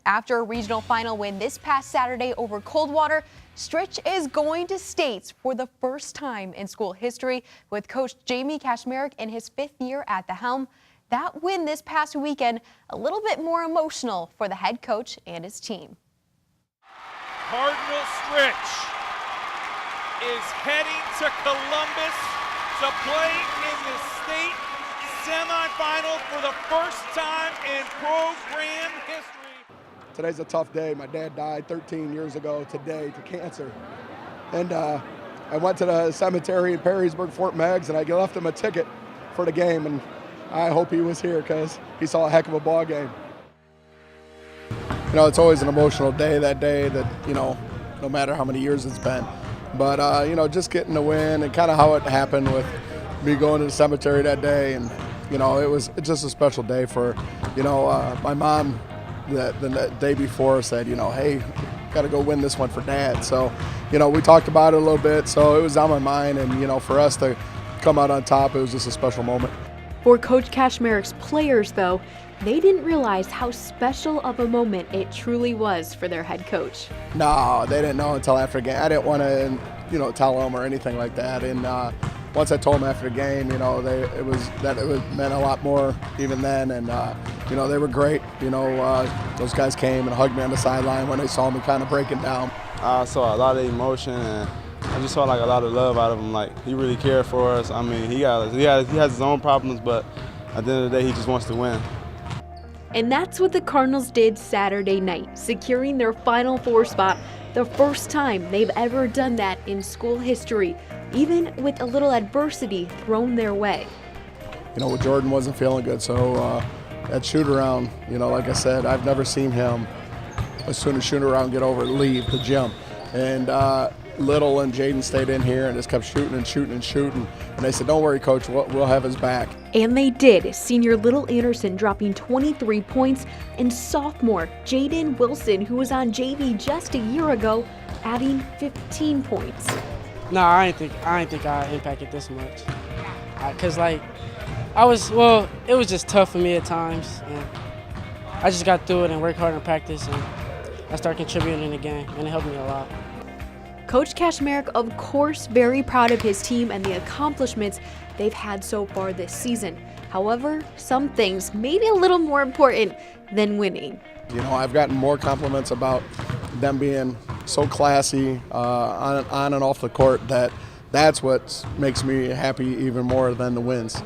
After a regional final win this past Saturday over Coldwater, Stritch is going to states for the first time in school history with Coach Jamie Kashmerek in his 5th year at the helm. That win this past weekend a little bit more emotional for the head coach and his team. Cardinal Stritch is heading to Columbus to play in the state semifinal for the first time in program history. Today's a tough day. My dad died 13 years ago today to cancer. And I went to the cemetery in Perrysburg, Fort Meigs, and I left him a ticket for the game. And I hope he was here because he saw a heck of a ball game. You know, it's always an emotional day that day that, you know, no matter how many years it's been. But, you know, just getting the win and kind of how it happened with me going to the cemetery that day. And, you know, it's just a special day for, you know, my mom. The day before said, you know, hey, got to go win this one for Dad. So, you know, we talked about it a little bit, so it was on my mind. And, you know, for us to come out on top, it was just a special moment. For Coach Kashmerek's players, though, they didn't realize how special of a moment it truly was for their head coach. No, they didn't know until after the game. I didn't want to, you know, tell them or anything like that. And once I told them after the game, you know, it meant a lot more even then. And, you know, they were great. You know, those guys came and hugged me on the sideline when they saw me kind of breaking down. I saw a lot of emotion, and I just saw like a lot of love out of him. Like, he really cared for us. I mean, he has his own problems, but at the end of the day, he just wants to win. And that's what the Cardinals did Saturday night, securing their Final Four spot, the first time they've ever done that in school history, even with a little adversity thrown their way. You know, Jordan wasn't feeling good, so that shoot-around, you know, like I said, I've never seen him, as soon as shoot-around get over, leave the gym. And Little and Jaden stayed in here and just kept shooting and shooting and shooting. And they said, don't worry, Coach, we'll have his back. And they did, senior Little Anderson dropping 23 points, and sophomore Jaden Wilson, who was on JV just a year ago, adding 15 points. No, I didn't think I impacted this much. Cause like, it was just tough for me at times, and I just got through it and worked hard in practice, and I started contributing in the game, and it helped me a lot. Coach Kashmerek, of course, very proud of his team and the accomplishments they've had so far this season. However, some things may be a little more important than winning. You know, I've gotten more compliments about them being so classy on and off the court that's what makes me happy even more than the wins.